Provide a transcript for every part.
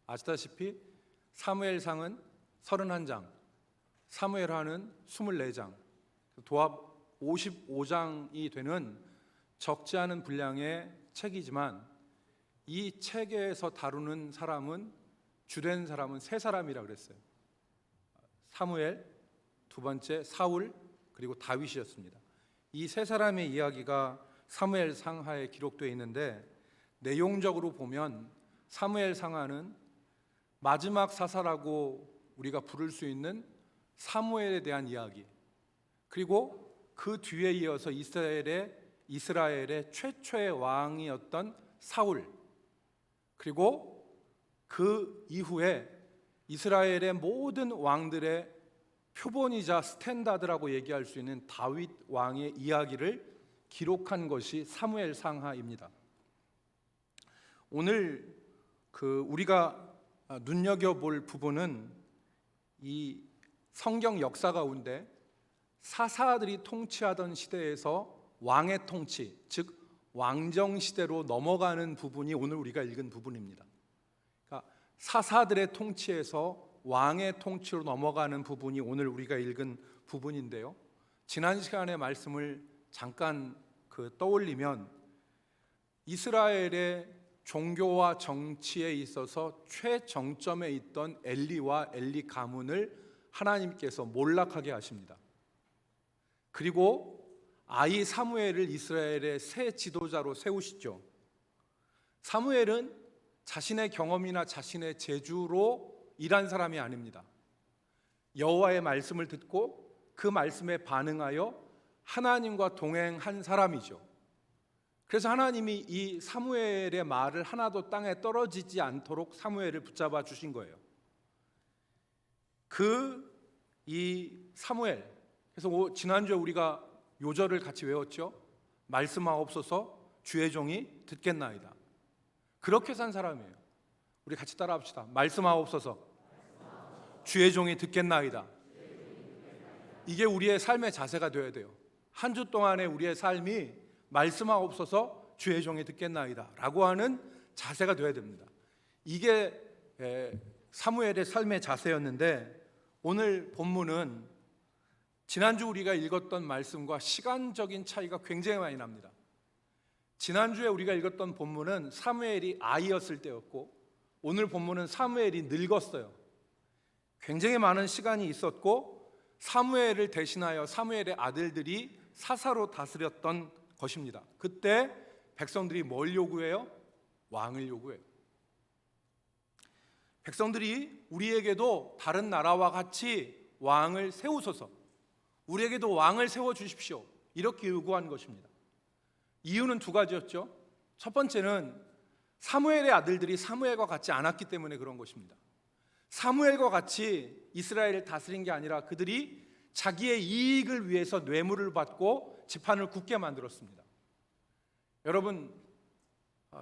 아시다시피 사무엘상은 31장, 사무엘하는 24장, 도합 55장이 되는 적지 않은 분량의 책이지만 이 책에서 다루는 사람은 주된 사람은 세 사람이라고 그랬어요. 사무엘, 두 번째 사울, 그리고 다윗이었습니다. 이 세 사람의 이야기가 사무엘 상하에 기록되어 있는데 내용적으로 보면 사무엘 상하는 마지막 사사라고 우리가 부를 수 있는 사무엘에 대한 이야기, 그리고 그 뒤에 이어서 이스라엘의 최초의 왕이었던 사울, 그리고 그 이후에 이스라엘의 모든 왕들의 표본이자 스탠다드라고 얘기할 수 있는 다윗 왕의 이야기를 기록한 것이 사무엘 상하입니다. 오늘 우리가 눈여겨볼 부분은 이 성경 역사 가운데 사사들이 통치하던 시대에서 왕의 통치, 즉 왕정 시대로 넘어가는 부분이 오늘 우리가 읽은 부분입니다. 그러니까 사사들의 통치에서 왕의 통치로 넘어가는 부분이 오늘 우리가 읽은 부분인데요. 지난 시간의 말씀을 잠깐 떠올리면 이스라엘의 종교와 정치에 있어서 최정점에 있던 엘리와 엘리 가문을 하나님께서 몰락하게 하십니다. 그리고 아이 사무엘을 이스라엘의 새 지도자로 세우시죠. 사무엘은 자신의 경험이나 자신의 재주로 일한 사람이 아닙니다. 여호와의 말씀을 듣고 그 말씀에 반응하여 하나님과 동행한 사람이죠. 그래서 하나님이 이 사무엘의 말을 하나도 땅에 떨어지지 않도록 사무엘을 붙잡아 주신 거예요. 이 사무엘, 그래서 지난주에 우리가 요절을 같이 외웠죠. 말씀하옵소서 주의 종이 듣겠나이다. 그렇게 산 사람이에요. 우리 같이 따라합시다. 말씀하옵소서 주의 종이 듣겠나이다. 이게 우리의 삶의 자세가 되어야 돼요. 한 주 동안의 우리의 삶이 말씀하옵소서 주의 종이 듣겠나이다 라고 하는 자세가 되어야 됩니다. 이게 사무엘의 삶의 자세였는데 오늘 본문은 지난주 우리가 읽었던 말씀과 시간적인 차이가 굉장히 많이 납니다. 지난주에 우리가 읽었던 본문은 사무엘이 아이였을 때였고 오늘 본문은 사무엘이 늙었어요. 굉장히 많은 시간이 있었고 사무엘을 대신하여 사무엘의 아들들이 사사로 다스렸던 것입니다. 그때 백성들이 뭘 요구해요? 왕을 요구해요. 백성들이 우리에게도 다른 나라와 같이 왕을 세우소서, 우리에게도 왕을 세워주십시오, 이렇게 요구한 것입니다. 이유는 두 가지였죠. 첫 번째는 사무엘의 아들들이 사무엘과 같지 않았기 때문에 그런 것입니다. 사무엘과 같이 이스라엘을 다스린 게 아니라 그들이 자기의 이익을 위해서 뇌물을 받고 지판을 굳게 만들었습니다. 여러분,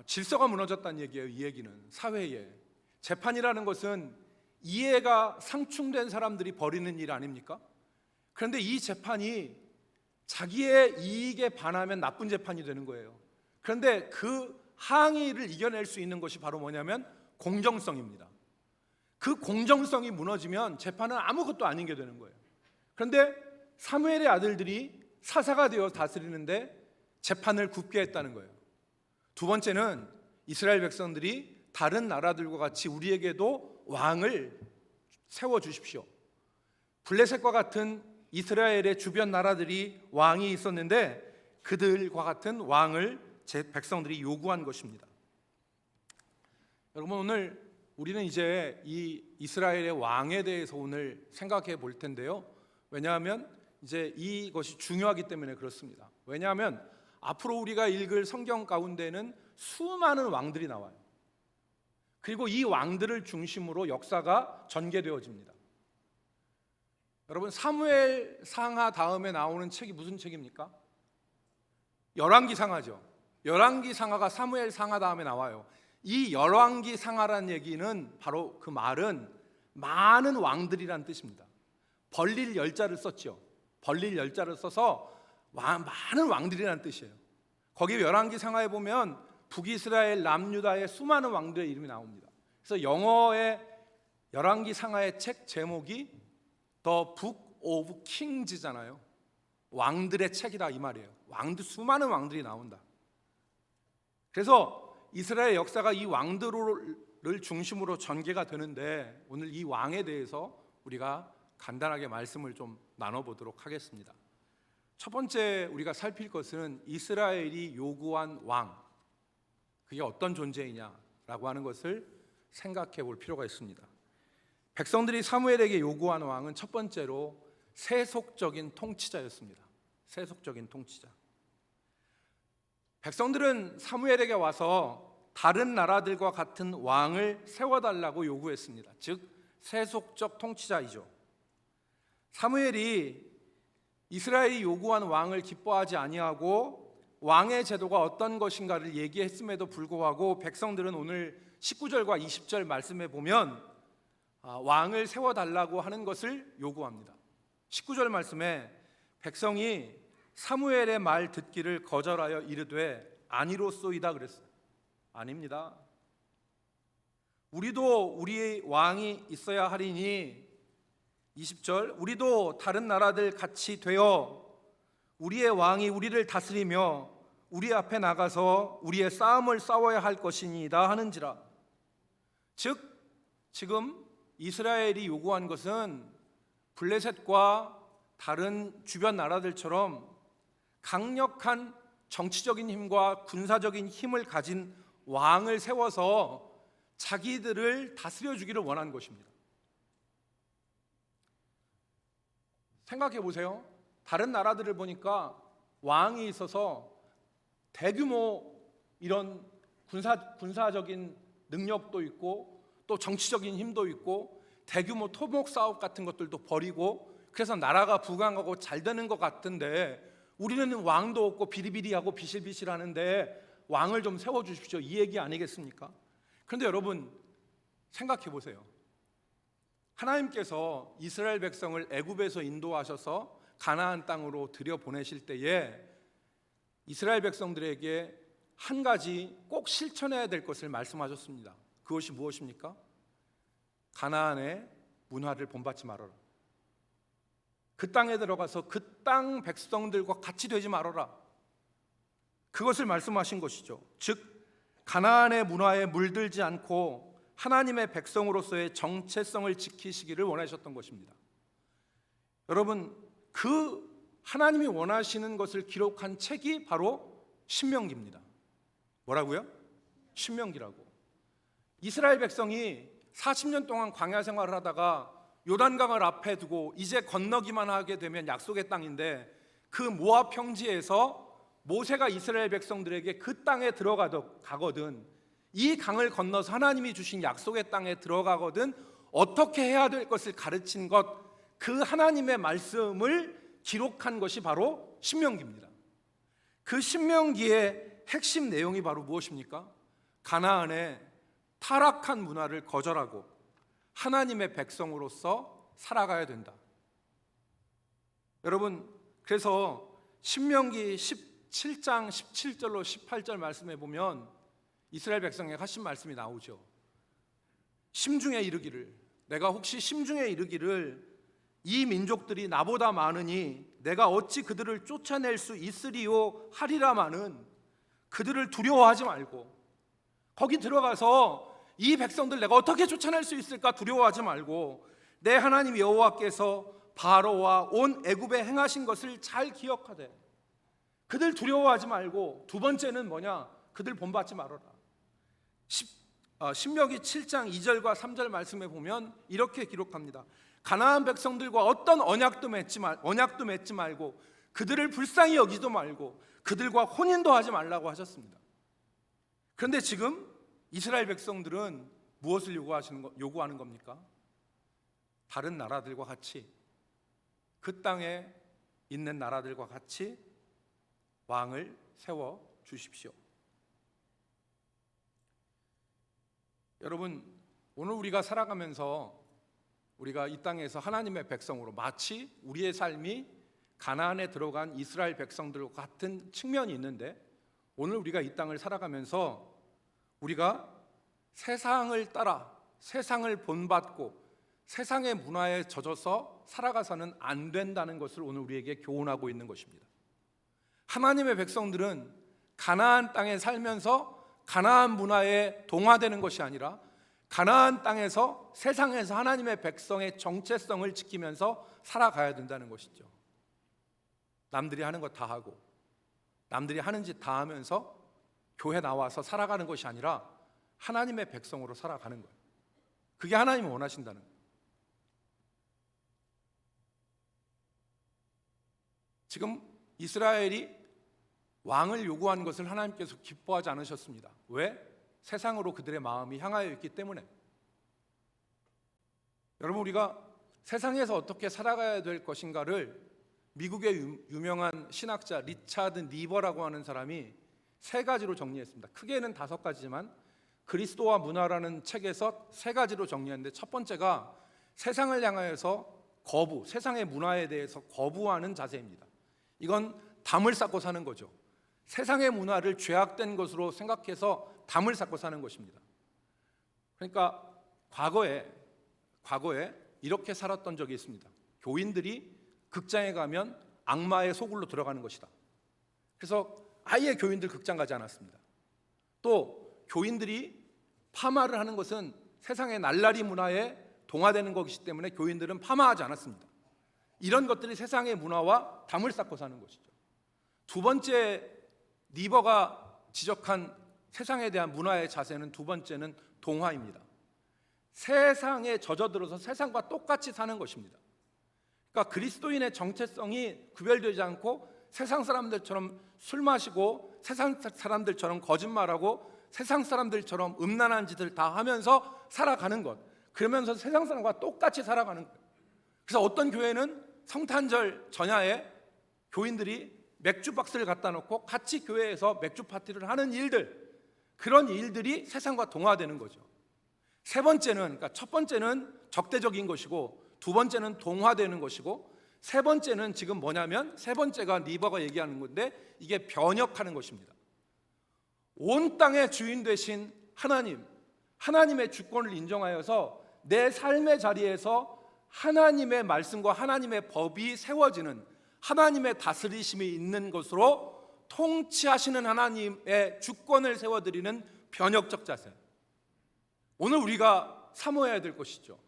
질서가 무너졌다는 얘기예요. 이 얘기는 사회에 재판이라는 것은 이해가 상충된 사람들이 벌이는 일 아닙니까? 그런데 이 재판이 자기의 이익에 반하면 나쁜 재판이 되는 거예요. 그런데 그 항의를 이겨낼 수 있는 것이 바로 뭐냐면 공정성입니다. 그 공정성이 무너지면 재판은 아무것도 아닌 게 되는 거예요. 그런데 사무엘의 아들들이 사사가 되어 다스리는데 재판을 굽게 했다는 거예요. 두 번째는 이스라엘 백성들이 다른 나라들과 같이 우리에게도 왕을 세워주십시오. 블레셋과 같은 이스라엘의 주변 나라들이 왕이 있었는데 그들과 같은 왕을 제 백성들이 요구한 것입니다. 여러분, 오늘 우리는 이제 이 이스라엘의 왕에 대해서 오늘 생각해 볼 텐데요. 왜냐하면 이제 이것이 중요하기 때문에 그렇습니다. 왜냐하면 앞으로 우리가 읽을 성경 가운데는 수많은 왕들이 나와요. 그리고 이 왕들을 중심으로 역사가 전개되어집니다. 여러분, 사무엘 상하 다음에 나오는 책이 무슨 책입니까? 열왕기 상하죠. 열왕기 상하가 사무엘 상하 다음에 나와요. 이 열왕기 상하라는 얘기는 바로 그 말은 많은 왕들이란 뜻입니다. 벌릴 열자를 썼죠. 벌릴 열자를 써서 많은 왕들이라는 뜻이에요. 거기 열왕기 상하에 보면 북이스라엘 남유다의 수많은 왕들의 이름이 나옵니다. 그래서 영어의 열왕기 상하의 책 제목이 The Book of Kings잖아요. 왕들의 책이다 이 말이에요. 수많은 왕들이 나온다. 그래서 이스라엘 역사가 이 왕들을 중심으로 전개가 되는데, 오늘 이 왕에 대해서 우리가 간단하게 말씀을 좀 나눠보도록 하겠습니다. 첫 번째 우리가 살필 것은 이스라엘이 요구한 왕, 그게 어떤 존재이냐라고 하는 것을 생각해 볼 필요가 있습니다. 백성들이 사무엘에게 요구한 왕은 첫 번째로 세속적인 통치자였습니다. 세속적인 통치자. 백성들은 사무엘에게 와서 다른 나라들과 같은 왕을 세워달라고 요구했습니다. 즉 세속적 통치자이죠. 사무엘이 이스라엘이 요구한 왕을 기뻐하지 아니하고 왕의 제도가 어떤 것인가를 얘기했음에도 불구하고 백성들은 오늘 19절과 20절 말씀에 보면 왕을 세워달라고 하는 것을 요구합니다. 19절 말씀에 백성이 사무엘의 말 듣기를 거절하여 이르되 아니로소이다 그랬어요. 아닙니다. 우리도 우리의 왕이 있어야 하리니, 20절, 우리도 다른 나라들 같이 되어 우리의 왕이 우리를 다스리며 우리 앞에 나가서 우리의 싸움을 싸워야 할 것이니이다 하는지라. 즉 지금 이스라엘이 요구한 것은 블레셋과 다른 주변 나라들처럼 강력한 정치적인 힘과 군사적인 힘을 가진 왕을 세워서 자기들을 다스려 주기를 원한 것입니다. 생각해 보세요. 다른 나라들을 보니까 왕이 있어서 대규모 이런 군사적인 능력도 있고 또 정치적인 힘도 있고 대규모 토목 사업 같은 것들도 벌이고, 그래서 나라가 부강하고 잘 되는 것 같은데 우리는 왕도 없고 비리비리하고 비실비실하는데 왕을 좀 세워주십시오, 이 얘기 아니겠습니까? 그런데 여러분 생각해 보세요. 하나님께서 이스라엘 백성을 애굽에서 인도하셔서 가나안 땅으로 들여보내실 때에 이스라엘 백성들에게 한 가지 꼭 실천해야 될 것을 말씀하셨습니다. 그것이 무엇입니까? 가나안의 문화를 본받지 말아라. 그 땅에 들어가서 그 땅 백성들과 같이 되지 말아라. 그것을 말씀하신 것이죠. 즉 가나안의 문화에 물들지 않고 하나님의 백성으로서의 정체성을 지키시기를 원하셨던 것입니다. 여러분, 그 하나님이 원하시는 것을 기록한 책이 바로 신명기입니다. 뭐라고요? 신명기라고. 이스라엘 백성이 40년 동안 광야 생활을 하다가 요단강을 앞에 두고 이제 건너기만 하게 되면 약속의 땅인데, 그 모압 평지에서 모세가 이스라엘 백성들에게 그 땅에 들어가거든, 이 강을 건너서 하나님이 주신 약속의 땅에 들어가거든 어떻게 해야 될 것을 가르친 것, 그 하나님의 말씀을 기록한 것이 바로 신명기입니다. 그 신명기의 핵심 내용이 바로 무엇입니까? 가나안의 타락한 문화를 거절하고 하나님의 백성으로서 살아가야 된다. 여러분, 그래서 신명기 17장 17절로 18절 말씀에 보면 이스라엘 백성에게 하신 말씀이 나오죠. 심중에 이르기를, 내가 혹시 심중에 이르기를 이 민족들이 나보다 많으니 내가 어찌 그들을 쫓아낼 수 있으리요 하리라마는, 그들을 두려워하지 말고, 거기 들어가서 이 백성들 내가 어떻게 쫓아낼 수 있을까 두려워하지 말고, 내 하나님 여호와께서 바로와 온 애굽에 행하신 것을 잘 기억하되 그들 두려워하지 말고, 두 번째는 뭐냐? 그들 본받지 말아라. 신명기 7장 2절과 3절 말씀에 보면 이렇게 기록합니다. 가나안 백성들과 어떤 언약도 맺지 말고 그들을 불쌍히 여기도 말고 그들과 혼인도 하지 말라고 하셨습니다. 그런데 지금 이스라엘 백성들은 무엇을 요구하는 겁니까? 다른 나라들과 같이, 그 땅에 있는 나라들과 같이 왕을 세워 주십시오. 여러분, 오늘 우리가 살아가면서 우리가 이 땅에서 하나님의 백성으로 마치 우리의 삶이 가나안에 들어간 이스라엘 백성들과 같은 측면이 있는데, 오늘 우리가 이 땅을 살아가면서 우리가 세상을 따라 세상을 본받고 세상의 문화에 젖어서 살아가서는 안 된다는 것을 오늘 우리에게 교훈하고 있는 것입니다. 하나님의 백성들은 가나안 땅에 살면서 가나안 문화에 동화되는 것이 아니라 가나안 땅에서 세상에서 하나님의 백성의 정체성을 지키면서 살아가야 된다는 것이죠. 남들이 하는 것 다 하고 남들이 하는 짓 다 하면서 교회 나와서 살아가는 것이 아니라 하나님의 백성으로 살아가는 거예요. 그게 하나님이 원하신다는 거예요. 지금 이스라엘이 왕을 요구한 것을 하나님께서 기뻐하지 않으셨습니다. 왜? 세상으로 그들의 마음이 향하여 있기 때문에. 여러분, 우리가 세상에서 어떻게 살아가야 될 것인가를 미국의 유명한 신학자 리차드 니버라고 하는 사람이 3가지로 정리했습니다. 크게는 5가지지만 그리스도와 문화라는 책에서 3가지로 정리했는데, 첫 번째가 세상을 향하여서 거부, 세상의 문화에 대해서 거부하는 자세입니다. 이건 담을 쌓고 사는 거죠. 세상의 문화를 죄악된 것으로 생각해서 담을 쌓고 사는 것입니다. 그러니까 과거에 이렇게 살았던 적이 있습니다. 교인들이 극장에 가면 악마의 소굴로 들어가는 것이다. 그래서 아예 교인들 극장 가지 않았습니다. 또 교인들이 파마를 하는 것은 세상의 날라리 문화에 동화되는 것이기 때문에 교인들은 파마하지 않았습니다. 이런 것들이 세상의 문화와 담을 쌓고 사는 것이죠. 두 번째, 니버가 지적한 세상에 대한 문화의 자세는, 두 번째는 동화입니다. 세상에 젖어들어서 세상과 똑같이 사는 것입니다. 그러니까 그리스도인의 정체성이 구별되지 않고 세상 사람들처럼 술 마시고 세상 사람들처럼 거짓말하고 세상 사람들처럼 음란한 짓을 다 하면서 살아가는 것, 그러면서 세상 사람과 똑같이 살아가는 거예요. 그래서 어떤 교회는 성탄절 전야에 교인들이 맥주 박스를 갖다 놓고 같이 교회에서 맥주 파티를 하는 일들, 그런 일들이 세상과 동화되는 거죠. 세 번째는, 그러니까 첫 번째는 적대적인 것이고, 두 번째는 동화되는 것이고, 세 번째는 지금 뭐냐면, 세 번째가 니버가 얘기하는 건데, 이게 변혁하는 것입니다. 온 땅의 주인 되신 하나님의 주권을 인정하여서 내 삶의 자리에서 하나님의 말씀과 하나님의 법이 세워지는, 하나님의 다스리심이 있는 것으로 통치하시는 하나님의 주권을 세워드리는 변혁적 자세, 오늘 우리가 사모해야 될 것이죠.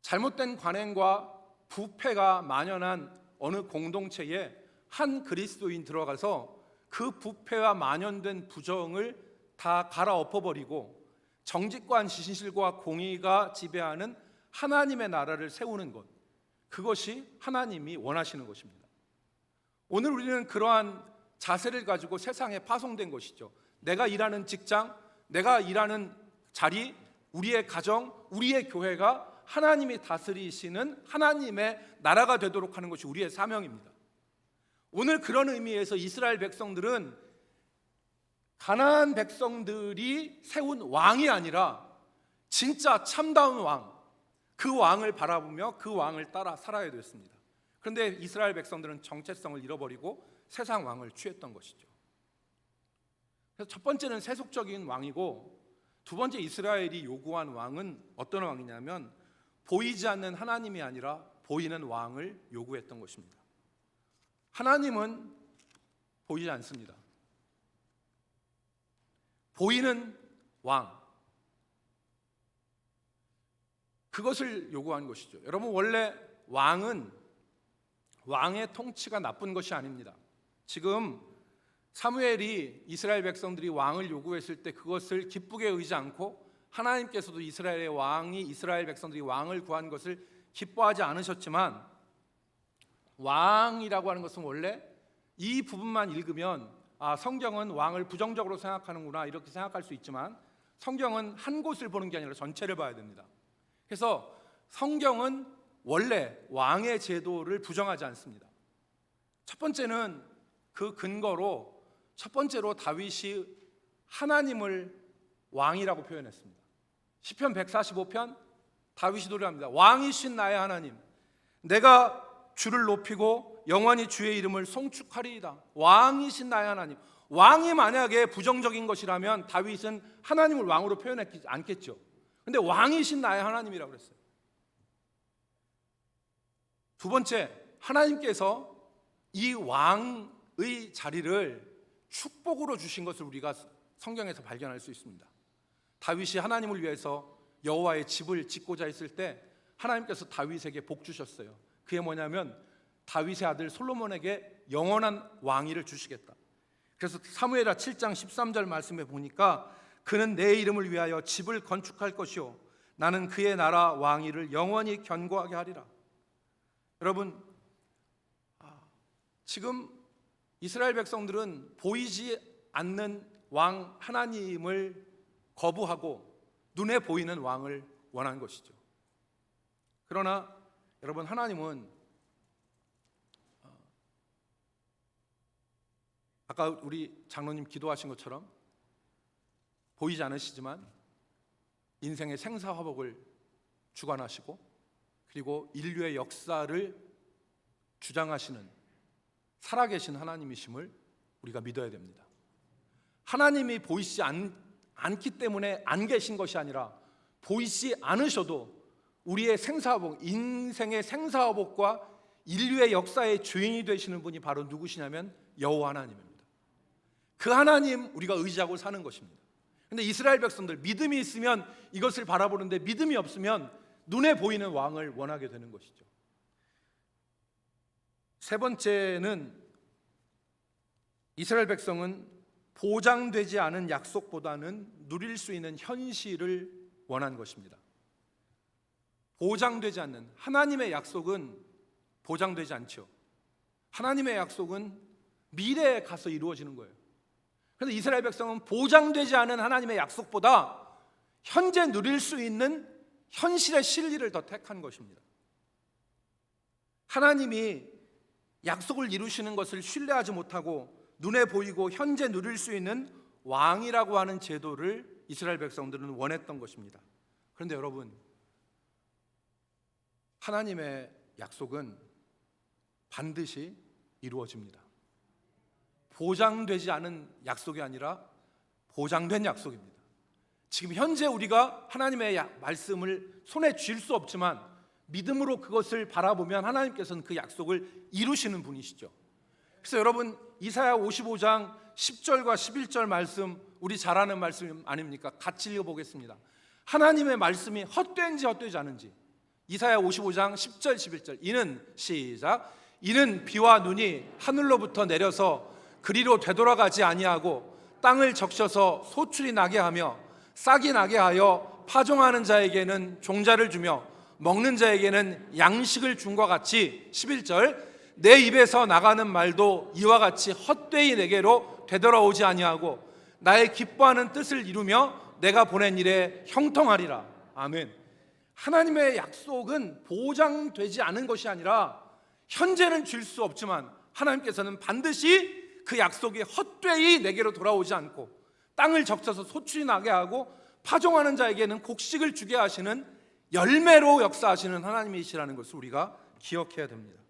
잘못된 관행과 부패가 만연한 어느 공동체에 한 그리스도인 들어가서 그 부패와 만연된 부정을 다 갈아엎어버리고 정직과 진실과 공의가 지배하는 하나님의 나라를 세우는 것, 그것이 하나님이 원하시는 것입니다. 오늘 우리는 그러한 자세를 가지고 세상에 파송된 것이죠. 내가 일하는 직장, 내가 일하는 자리, 우리의 가정, 우리의 교회가 하나님이 다스리시는 하나님의 나라가 되도록 하는 것이 우리의 사명입니다. 오늘 그런 의미에서 이스라엘 백성들은 가나안 백성들이 세운 왕이 아니라 진짜 참다운 왕, 그 왕을 바라보며 그 왕을 따라 살아야 됐습니다. 그런데 이스라엘 백성들은 정체성을 잃어버리고 세상 왕을 취했던 것이죠. 그래서 첫 번째는 세속적인 왕이고, 두 번째 이스라엘이 요구한 왕은 어떤 왕이냐면 보이지 않는 하나님이 아니라 보이는 왕을 요구했던 것입니다. 하나님은 보이지 않습니다. 보이는 왕, 그것을 요구한 것이죠. 여러분, 원래 왕의 통치가 나쁜 것이 아닙니다. 지금 사무엘이 이스라엘 백성들이 왕을 요구했을 때 그것을 기쁘게 여기지 않고, 하나님께서도 이스라엘 백성들이 왕을 구한 것을 기뻐하지 않으셨지만, 왕이라고 하는 것은 원래 이 부분만 읽으면 성경은 왕을 부정적으로 생각하는구나 이렇게 생각할 수 있지만, 성경은 한 곳을 보는 게 아니라 전체를 봐야 됩니다. 그래서 성경은 원래 왕의 제도를 부정하지 않습니다. 첫 번째는 그 근거로, 첫 번째로 다윗이 하나님을 왕이라고 표현했습니다. 시편 145편 다윗이 노래합니다. 왕이신 나의 하나님, 내가 주를 높이고 영원히 주의 이름을 송축하리이다. 왕이신 나의 하나님, 왕이 만약에 부정적인 것이라면 다윗은 하나님을 왕으로 표현하지 않겠죠. 근데 왕이신 나의 하나님이라고 그랬어요. 두 번째, 하나님께서 이 왕의 자리를 축복으로 주신 것을 우리가 성경에서 발견할 수 있습니다. 다윗이 하나님을 위해서 여호와의 집을 짓고자 했을 때 하나님께서 다윗에게 복 주셨어요. 그게 뭐냐면 다윗의 아들 솔로몬에게 영원한 왕위를 주시겠다. 그래서 사무엘하 7장 13절 말씀에 보니까 그는 내 이름을 위하여 집을 건축할 것이요 나는 그의 나라 왕위를 영원히 견고하게 하리라. 여러분, 지금 이스라엘 백성들은 보이지 않는 왕 하나님을 거부하고 눈에 보이는 왕을 원한 것이죠. 그러나 여러분, 하나님은 아까 우리 장로님 기도하신 것처럼 보이지 않으시지만 인생의 생사화복을 주관하시고 그리고 인류의 역사를 주장하시는 살아계신 하나님이심을 우리가 믿어야 됩니다. 하나님이 보이지 않기 때문에 안 계신 것이 아니라 보이지 않으셔도 우리의 생사화복, 인생의 생사화복과 인류의 역사의 주인이 되시는 분이 바로 누구시냐면 여호와 하나님입니다. 그 하나님 우리가 의지하고 사는 것입니다. 근데 이스라엘 백성들 믿음이 있으면 이것을 바라보는데 믿음이 없으면 눈에 보이는 왕을 원하게 되는 것이죠. 세 번째는 이스라엘 백성은 보장되지 않은 약속보다는 누릴 수 있는 현실을 원한 것입니다. 보장되지 않는 하나님의 약속은 보장되지 않죠. 하나님의 약속은 미래에 가서 이루어지는 거예요. 그런데 이스라엘 백성은 보장되지 않은 하나님의 약속보다 현재 누릴 수 있는 현실의 진리를 더 택한 것입니다. 하나님이 약속을 이루시는 것을 신뢰하지 못하고 눈에 보이고 현재 누릴 수 있는 왕이라고 하는 제도를 이스라엘 백성들은 원했던 것입니다. 그런데 여러분, 하나님의 약속은 반드시 이루어집니다. 보장되지 않은 약속이 아니라 보장된 약속입니다. 지금 현재 우리가 하나님의 말씀을 손에 쥘 수 없지만 믿음으로 그것을 바라보면 하나님께서는 그 약속을 이루시는 분이시죠. 그래서 여러분, 이사야 55장 10절과 11절 말씀 우리 잘 아는 말씀 아닙니까? 같이 읽어보겠습니다. 하나님의 말씀이 헛된지 헛되지 않은지. 이사야 55장 10절 11절. 이는 시작. 이는 비와 눈이 하늘로부터 내려서 그리로 되돌아가지 아니하고 땅을 적셔서 소출이 나게 하며 싹이 나게 하여 파종하는 자에게는 종자를 주며 먹는 자에게는 양식을 줌과 같이 11절. 내 입에서 나가는 말도 이와 같이 헛되이 내게로 되돌아오지 아니하고 나의 기뻐하는 뜻을 이루며 내가 보낸 일에 형통하리라. 아멘. 하나님의 약속은 보장되지 않은 것이 아니라 현재는 줄 수 없지만 하나님께서는 반드시 그 약속이 헛되이 내게로 돌아오지 않고 땅을 적셔서 소출이 나게 하고 파종하는 자에게는 곡식을 주게 하시는 열매로 역사하시는 하나님이시라는 것을 우리가 기억해야 됩니다.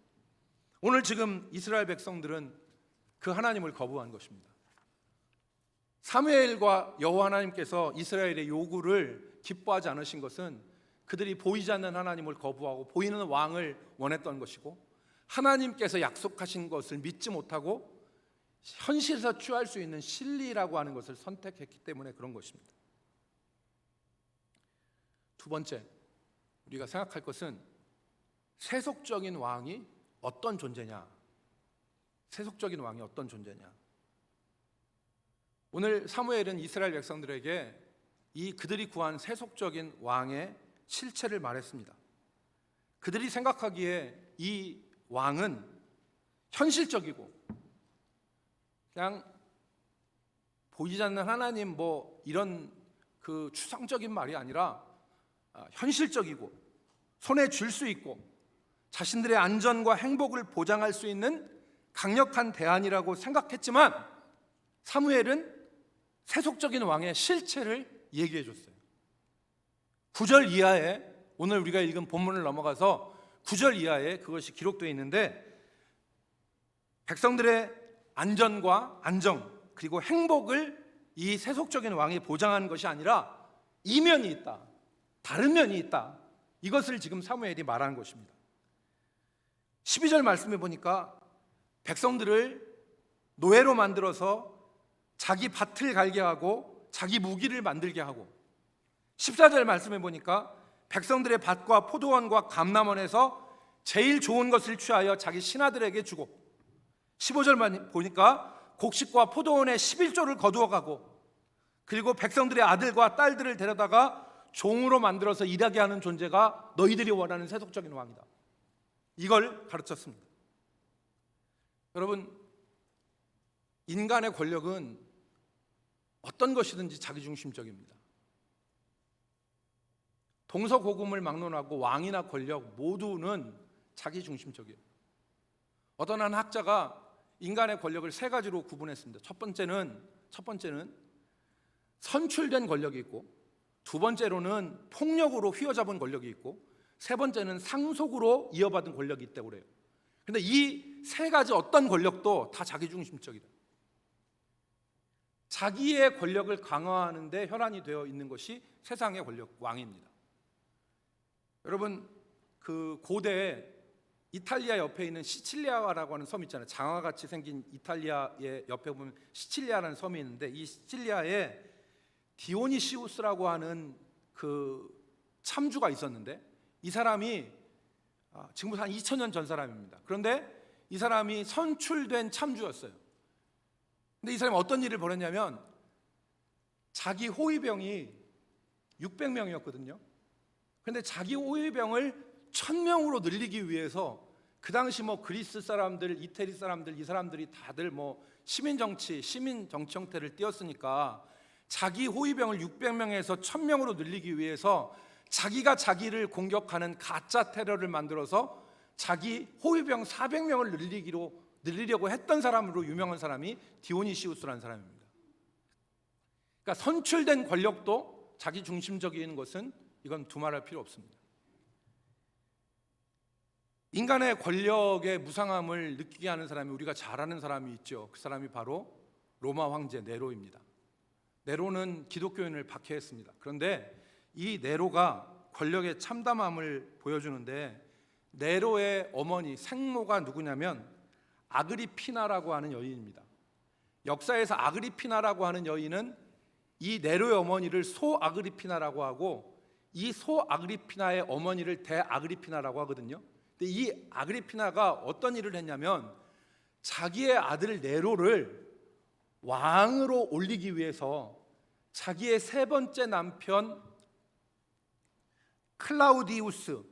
오늘 지금 이스라엘 백성들은 그 하나님을 거부한 것입니다. 사무엘과 여호와 하나님께서 이스라엘의 요구를 기뻐하지 않으신 것은 그들이 보이지 않는 하나님을 거부하고 보이는 왕을 원했던 것이고 하나님께서 약속하신 것을 믿지 못하고 현실에서 취할 수 있는 진리라고 하는 것을 선택했기 때문에 그런 것입니다. 두 번째, 우리가 생각할 것은 세속적인 왕이 어떤 존재냐? 세속적인 왕이 어떤 존재냐? 오늘 사무엘은 이스라엘 백성들에게 이 그들이 구한 세속적인 왕의 실체를 말했습니다. 그들이 생각하기에 이 왕은 현실적이고 그냥 보이지 않는 하나님 뭐 이런 그 추상적인 말이 아니라 현실적이고 손에 쥘 수 있고 자신들의 안전과 행복을 보장할 수 있는 강력한 대안이라고 생각했지만 사무엘은 세속적인 왕의 실체를 얘기해 줬어요. 9절 이하에 오늘 우리가 읽은 본문을 넘어가서 9절 이하에 그것이 기록되어 있는데 백성들의 안전과 안정 그리고 행복을 이 세속적인 왕이 보장한 것이 아니라 이면이 있다, 다른 면이 있다, 이것을 지금 사무엘이 말하는 것입니다. 12절 말씀해 보니까 백성들을 노예로 만들어서 자기 밭을 갈게 하고 자기 무기를 만들게 하고, 14절 말씀해 보니까 백성들의 밭과 포도원과 감람원에서 제일 좋은 것을 취하여 자기 신하들에게 주고, 15절만 보니까 곡식과 포도원의 11조를 거두어 가고, 그리고 백성들의 아들과 딸들을 데려다가 종으로 만들어서 일하게 하는 존재가 너희들이 원하는 세속적인 왕이다, 이걸 가르쳤습니다. 여러분, 인간의 권력은 어떤 것이든지 자기중심적입니다. 동서고금을 막론하고 왕이나 권력 모두는 자기중심적이에요. 어떤 한 학자가 인간의 권력을 세 가지로 구분했습니다. 첫 번째는 선출된 권력이 있고, 두 번째로는 폭력으로 휘어잡은 권력이 있고, 세 번째는 상속으로 이어받은 권력이 있다고 그래요. 그런데 이 세 가지 어떤 권력도 다 자기중심적이다. 자기의 권력을 강화하는 데 혈안이 되어 있는 것이 세상의 권력, 왕입니다. 여러분, 그 고대 이탈리아 옆에 있는 시칠리아라고 하는 섬 있잖아요. 장화같이 생긴 이탈리아의 옆에 보면 시칠리아라는 섬이 있는데, 이 시칠리아에 디오니시우스라고 하는 그 참주가 있었는데, 이 사람이 지금부터 한 2000년 전 사람입니다. 그런데 이 사람이 선출된 참주였어요. 근데 이 사람이 어떤 일을 벌였냐면, 자기 호위병이 600명이었거든요. 그런데 자기 호위병을 1000명으로 늘리기 위해서, 그 당시 뭐 그리스 사람들, 이태리 사람들, 이 사람들이 다들 뭐 시민 정치 형태를 띄었으니까 자기 호위병을 600명에서 1000명으로 늘리기 위해서 자기가 자기를 공격하는 가짜 테러를 만들어서 자기 호위병 400명을 늘리려고 했던 사람으로 유명한 사람이 디오니시우스라는 사람입니다. 그러니까 선출된 권력도 자기 중심적인 것은, 이건 두말할 필요 없습니다. 인간의 권력의 무상함을 느끼게 하는 사람이, 우리가 잘 아는 사람이 있죠. 그 사람이 바로 로마 황제 네로입니다. 네로는 기독교인을 박해했습니다. 그런데 이 네로가 권력의 참담함을 보여주는데, 네로의 어머니 생모가 누구냐면 아그리피나라고 하는 여인입니다. 역사에서 아그리피나라고 하는 여인은 이 네로의 어머니를 소아그리피나라고 하고, 이 소아그리피나의 어머니를 대아그리피나라고 하거든요. 근데 이 아그리피나가 어떤 일을 했냐면, 자기의 아들 네로를 왕으로 올리기 위해서 자기의 세 번째 남편 클라우디우스,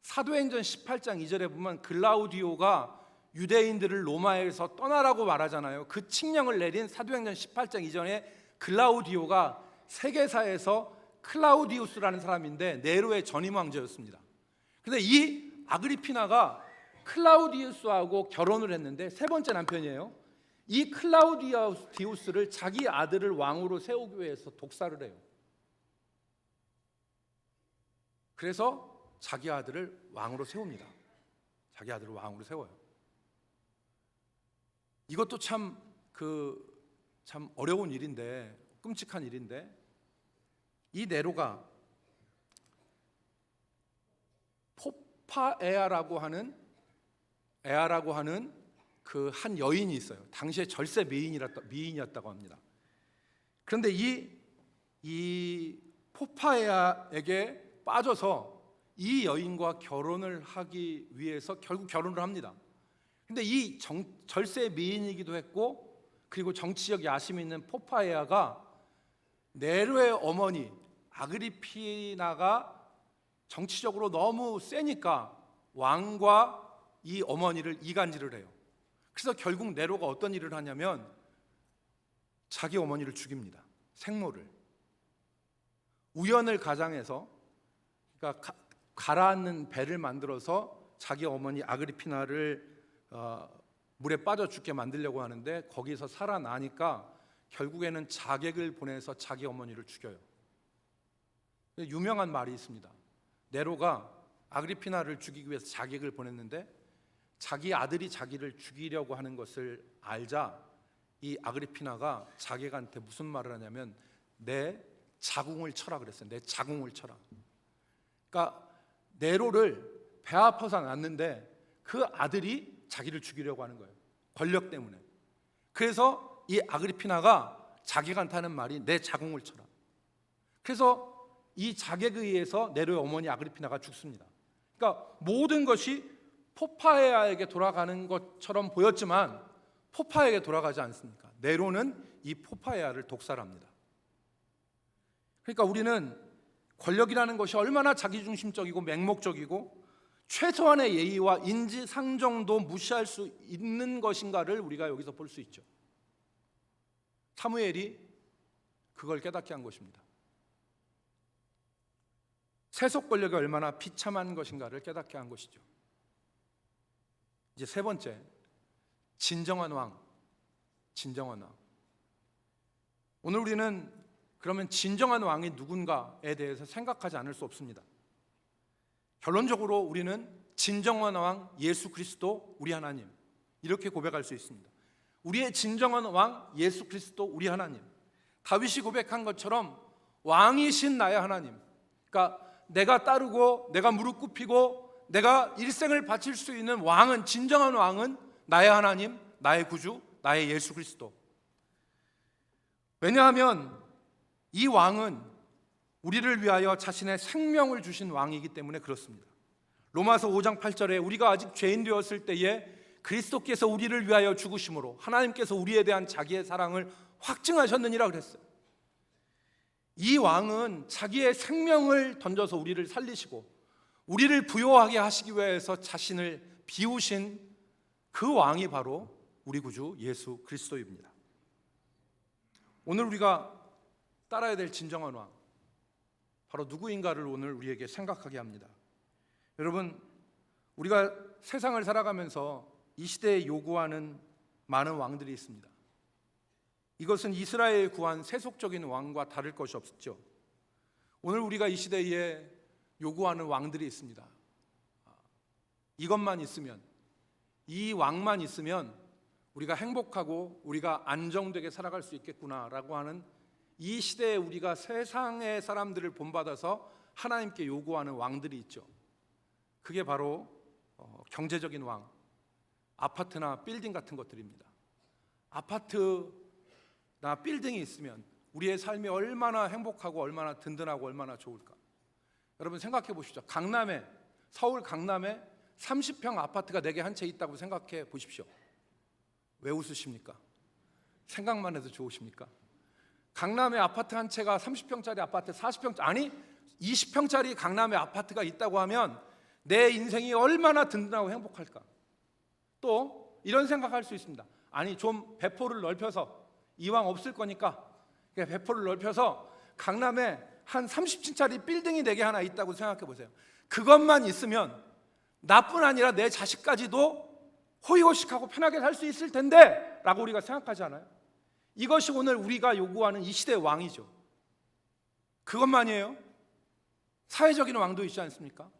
사도행전 18장 2절에 보면 클라우디오가 유대인들을 로마에서 떠나라고 말하잖아요. 그 칙령을 내린 사도행전 18장 이전에 클라우디오가 세계사에서 클라우디우스라는 사람인데 네로의 전임 왕제였습니다. 그런데 이 아그리피나가 클라우디우스하고 결혼을 했는데, 세 번째 남편이에요. 이 클라우디우스를 자기 아들을 왕으로 세우기 위해서 독살을 해요. 그래서 자기 아들을 왕으로 세웁니다. 자기 아들을 왕으로 세워요. 이것도 참 어려운 일인데, 끔찍한 일인데, 이 네로가 포파에아라고 하는 그 한 여인이 있어요. 당시에 절세 미인이었다고 합니다. 그런데 이 포파에아에게 빠져서 이 여인과 결혼을 하기 위해서 결국 결혼을 합니다. 근데 이 절세 미인이기도 했고, 그리고 정치적 야심이 있는 포파에아가 네로의 어머니 아그리피나가 정치적으로 너무 세니까 왕과 이 어머니를 이간질을 해요. 그래서 결국 네로가 어떤 일을 하냐면 자기 어머니를 죽입니다. 생모를. 우연을 가장해서, 그러니까 가라앉는 배를 만들어서 자기 어머니 아그리피나를 물에 빠져 죽게 만들려고 하는데, 거기서 살아나니까 결국에는 자객을 보내서 자기 어머니를 죽여요. 유명한 말이 있습니다. 네로가 아그리피나를 죽이기 위해서 자객을 보냈는데, 자기 아들이 자기를 죽이려고 하는 것을 알자 이 아그리피나가 자객한테 무슨 말을 하냐면 내 자궁을 쳐라 그랬어요. 내 자궁을 쳐라. 그러니까 네로를 배 아파서 낳았는데 그 아들이 자기를 죽이려고 하는 거예요. 권력 때문에. 그래서 이 아그리피나가 자객한테 하는 말이 내 자궁을 쳐라. 그래서 이 자객에 의해서 네로의 어머니 아그리피나가 죽습니다. 그러니까 모든 것이 포파에아에게 돌아가는 것처럼 보였지만 포파에게 돌아가지 않습니까? 네로는 이 포파에아를 독살합니다. 그러니까 우리는 권력이라는 것이 얼마나 자기중심적이고 맹목적이고 최소한의 예의와 인지상정도 무시할 수 있는 것인가를 우리가 여기서 볼 수 있죠. 사무엘이 그걸 깨닫게 한 것입니다. 세속 권력이 얼마나 비참한 것인가를 깨닫게 한 것이죠. 이제 세 번째, 진정한 왕. 오늘 우리는 그러면 진정한 왕이 누군가에 대해서 생각하지 않을 수 없습니다. 결론적으로 우리는 진정한 왕 예수 그리스도 우리 하나님, 이렇게 고백할 수 있습니다. 우리의 진정한 왕 예수 그리스도 우리 하나님. 다윗이 고백한 것처럼 왕이신 나의 하나님. 그러니까 내가 따르고 내가 무릎 꿇히고 내가 일생을 바칠 수 있는 왕은, 진정한 왕은 나의 하나님, 나의 구주, 나의 예수 그리스도. 왜냐하면 이 왕은 우리를 위하여 자신의 생명을 주신 왕이기 때문에 그렇습니다. 로마서 5장 8절에 우리가 아직 죄인 되었을 때에 그리스도께서 우리를 위하여 죽으심으로 하나님께서 우리에 대한 자기의 사랑을 확증하셨느니라 그랬어요. 이 왕은 자기의 생명을 던져서 우리를 살리시고 우리를 부요하게 하시기 위해서 자신을 비우신 그 왕이 바로 우리 구주 예수 그리스도입니다. 오늘 우리가 따라야 될 진정한 왕, 바로 누구인가를 오늘 우리에게 생각하게 합니다. 여러분, 우리가 세상을 살아가면서 이 시대에 요구하는 많은 왕들이 있습니다. 이것은 이스라엘에 구한 세속적인 왕과 다를 것이 없죠. 오늘 우리가 이 시대에 요구하는 왕들이 있습니다. 이것만 있으면, 이 왕만 있으면 우리가 행복하고 우리가 안정되게 살아갈 수 있겠구나라고 하는, 이 시대에 우리가 세상의 사람들을 본받아서 하나님께 요구하는 왕들이 있죠. 그게 바로 경제적인 왕, 아파트나 빌딩 같은 것들입니다. 아파트나 빌딩이 있으면 우리의 삶이 얼마나 행복하고 얼마나 든든하고 얼마나 좋을까. 여러분 생각해 보십시오. 강남에, 서울 강남에 30평 아파트가 4개 한 채 있다고 생각해 보십시오. 왜 웃으십니까? 생각만 해도 좋으십니까? 강남에 아파트 한 채가 30평짜리 아파트, 40평짜리, 아니 20평짜리 강남에 아파트가 있다고 하면 내 인생이 얼마나 든든하고 행복할까. 또 이런 생각할 수 있습니다. 아니 좀 배포를 넓혀서, 이왕 없을 거니까 배포를 넓혀서 강남에 한 30층짜리 빌딩이 4개 하나 있다고 생각해 보세요. 그것만 있으면 나뿐 아니라 내 자식까지도 호의호식하고 편하게 살 수 있을 텐데 라고 우리가 생각하지 않아요? 이것이 오늘 우리가 요구하는 이 시대의 왕이죠. 그것만이에요? 사회적인 왕도 있지 않습니까?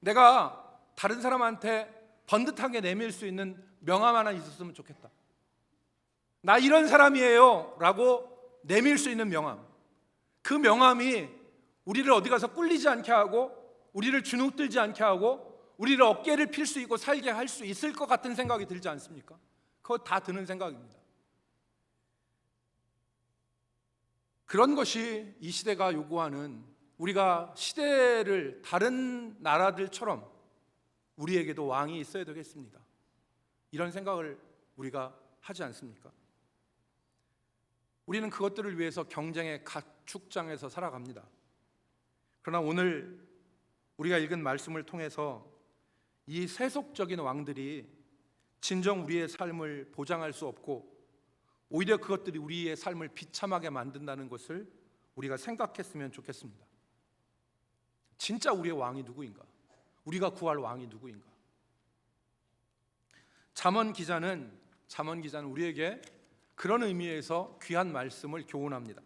내가 다른 사람한테 번듯하게 내밀 수 있는 명함 하나 있었으면 좋겠다. 나 이런 사람이에요 라고 내밀 수 있는 명함. 그 명함이 우리를 어디 가서 꿀리지 않게 하고 우리를 주눅들지 않게 하고 우리를 어깨를 필 수 있고 살게 할 수 있을 것 같은 생각이 들지 않습니까? 그거 다 드는 생각입니다. 그런 것이 이 시대가 요구하는, 우리가 시대를 다른 나라들처럼 우리에게도 왕이 있어야 되겠습니다. 이런 생각을 우리가 하지 않습니까? 우리는 그것들을 위해서 경쟁의 가축장에서 살아갑니다. 그러나 오늘 우리가 읽은 말씀을 통해서 이 세속적인 왕들이 진정 우리의 삶을 보장할 수 없고 오히려 그것들이 우리의 삶을 비참하게 만든다는 것을 우리가 생각했으면 좋겠습니다. 진짜 우리의 왕이 누구인가? 우리가 구할 왕이 누구인가? 잠언 기자는 우리에게 그런 의미에서 귀한 말씀을 교훈합니다.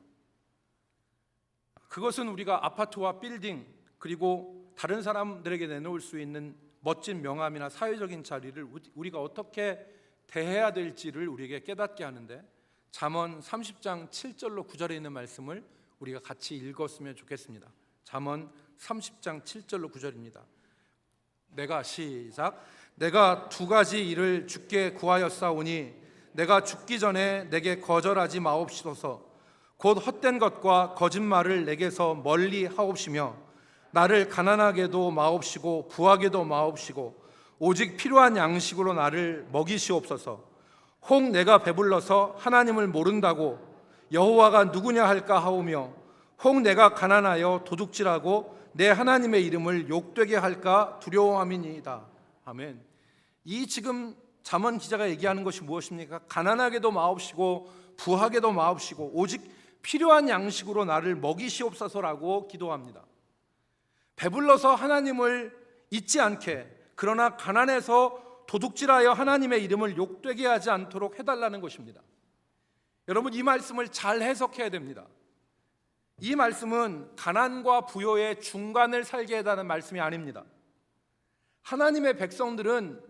그것은 우리가 아파트와 빌딩 그리고 다른 사람들에게 내놓을 수 있는 멋진 명함이나 사회적인 자리를 우리가 어떻게 대해야 될지를 우리에게 깨닫게 하는데, 잠언 30장 7절로 9절에 있는 말씀을 우리가 같이 읽었으면 좋겠습니다. 잠언 30장 7절로 9절입니다. 내가 두 가지 일을 주께 구하였사오니 내가 죽기 전에 내게 거절하지 마옵시소서. 곧 헛된 것과 거짓말을 내게서 멀리 하옵시며 나를 가난하게도 마옵시고 부하게도 마옵시고 오직 필요한 양식으로 나를 먹이시옵소서. 혹 내가 배불러서 하나님을 모른다고 여호와가 누구냐 할까 하오며 혹 내가 가난하여 도둑질하고 내 하나님의 이름을 욕되게 할까 두려워함이니이다. 아멘. 이 지금 잠언 기자가 얘기하는 것이 무엇입니까? 가난하게도 마옵시고 부하게도 마옵시고 오직 필요한 양식으로 나를 먹이시옵소서라고 기도합니다. 배불러서 하나님을 잊지 않게, 그러나 가난해서 도둑질하여 하나님의 이름을 욕되게 하지 않도록 해달라는 것입니다. 여러분, 이 말씀을 잘 해석해야 됩니다. 이 말씀은 가난과 부요의 중간을 살게 해달라는 말씀이 아닙니다. 하나님의 백성들은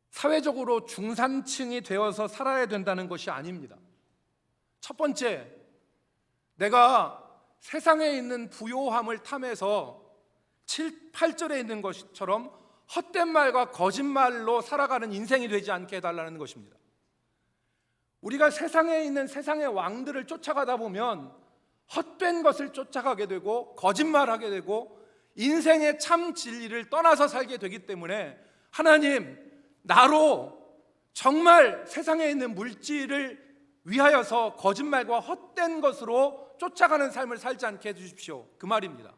사회적으로 중산층이 되어서 살아야 된다는 것이 아닙니다. 첫 번째, 내가 세상에 있는 부요함을 탐해서 7, 8절에 있는 것처럼 헛된 말과 거짓말로 살아가는 인생이 되지 않게 해달라는 것입니다. 우리가 세상에 있는 세상의 왕들을 쫓아가다 보면 헛된 것을 쫓아가게 되고 거짓말하게 되고 인생의 참 진리를 떠나서 살게 되기 때문에 하나님, 나로 정말 세상에 있는 물질을 위하여서 거짓말과 헛된 것으로 쫓아가는 삶을 살지 않게 해주십시오, 그 말입니다.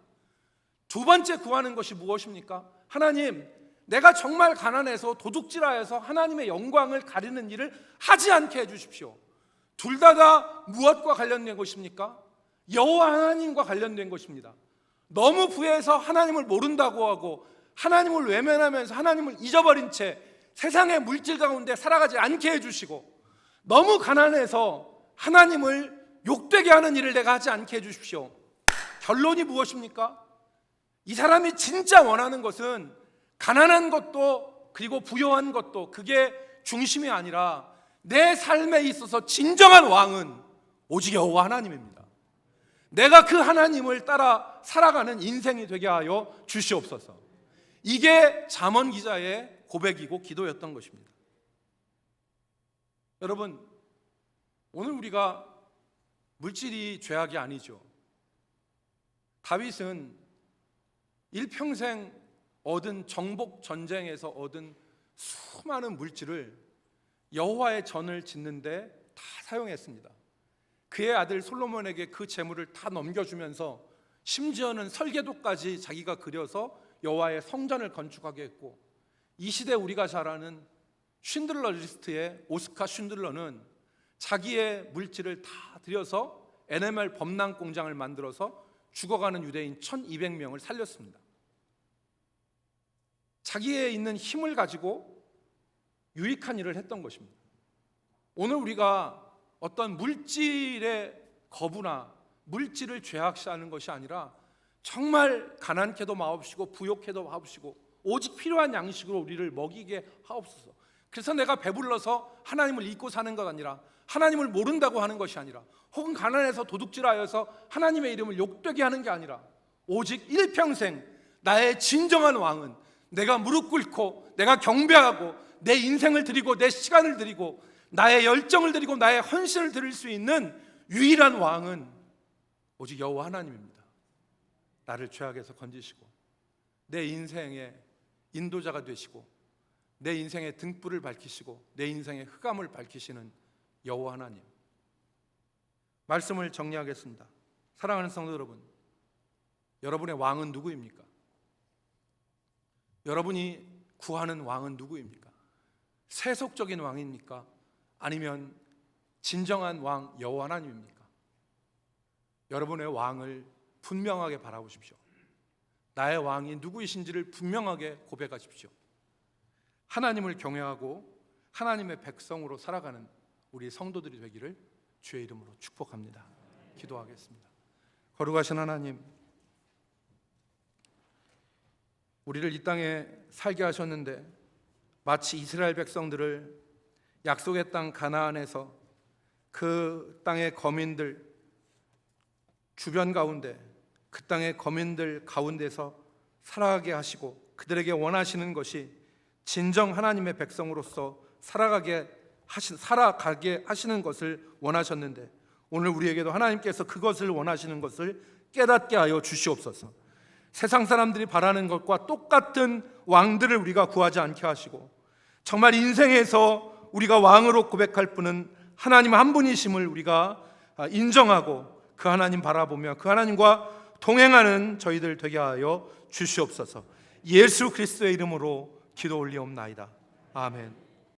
두 번째 구하는 것이 무엇입니까? 하나님, 내가 정말 가난해서 도둑질하여서 하나님의 영광을 가리는 일을 하지 않게 해주십시오. 둘 다 무엇과 관련된 것입니까? 여호와 하나님과 관련된 것입니다. 너무 부해서 하나님을 모른다고 하고 하나님을 외면하면서 하나님을 잊어버린 채 세상의 물질 가운데 살아가지 않게 해주시고, 너무 가난해서 하나님을 욕되게 하는 일을 내가 하지 않게 해주십시오. 결론이 무엇입니까? 이 사람이 진짜 원하는 것은 가난한 것도 그리고 부요한 것도 그게 중심이 아니라 내 삶에 있어서 진정한 왕은 오직 여호와 하나님입니다. 내가 그 하나님을 따라 살아가는 인생이 되게 하여 주시옵소서. 이게 잠언 기자의 고백이고 기도였던 것입니다. 여러분, 오늘 우리가 물질이 죄악이 아니죠. 다윗은 일평생 얻은 정복 전쟁에서 얻은 수많은 물질을 여호와의 전을 짓는데 다 사용했습니다. 그의 아들 솔로몬에게 그 재물을 다 넘겨주면서 심지어는 설계도까지 자기가 그려서 여호와의 성전을 건축하게 했고, 이 시대 우리가 잘 아는 쉰들러 리스트의 오스카 쉰들러는 자기의 물질을 다 들여서 NMR 범람 공장을 만들어서 죽어가는 유대인 1200명을 살렸습니다. 자기의 있는 힘을 가지고 유익한 일을 했던 것입니다. 오늘 우리가 어떤 물질의 거부나 물질을 죄악시하는 것이 아니라 정말 가난케도 마옵시고 부욕해도 마옵시고 오직 필요한 양식으로 우리를 먹이게 하옵소서. 그래서 내가 배불러서 하나님을 잊고 사는 것 아니라, 하나님을 모른다고 하는 것이 아니라, 혹은 가난해서 도둑질하여서 하나님의 이름을 욕되게 하는 게 아니라, 오직 일평생 나의 진정한 왕은 내가 무릎 꿇고 내가 경배하고 내 인생을 드리고 내 시간을 드리고 나의 열정을 드리고 나의 헌신을 드릴 수 있는 유일한 왕은 오직 여호와 하나님입니다. 나를 죄악에서 건지시고 내 인생의 인도자가 되시고 내 인생의 등불을 밝히시고 내 인생의 흑암을 밝히시는 여호와 하나님. 말씀을 정리하겠습니다. 사랑하는 성도 여러분, 여러분의 왕은 누구입니까? 여러분이 구하는 왕은 누구입니까? 세속적인 왕입니까? 아니면 진정한 왕 여호와 하나님입니까? 여러분의 왕을 분명하게 바라보십시오. 나의 왕이 누구이신지를 분명하게 고백하십시오. 하나님을 경외하고 하나님의 백성으로 살아가는 우리 성도들이 되기를 주의 이름으로 축복합니다. 기도하겠습니다. 거룩하신 하나님, 우리를 이 땅에 살게 하셨는데 마치 이스라엘 백성들을 약속의 땅 가나안에서 그 땅의 거민들 주변 가운데, 그 땅의 거민들 가운데서 살아가게 하시고 그들에게 원하시는 것이 진정 하나님의 백성으로서 살아가게 하시는 것을 원하셨는데, 오늘 우리에게도 하나님께서 그것을 원하시는 것을 깨닫게 하여 주시옵소서. 세상 사람들이 바라는 것과 똑같은 왕들을 우리가 구하지 않게 하시고, 정말 인생에서 우리가 왕으로 고백할 분은 하나님 한 분이심을 우리가 인정하고 그 하나님 바라보며 그 하나님과 동행하는 저희들 되게 하여 주시옵소서. 예수 그리스도의 이름으로 기도 올리옵나이다. 아멘.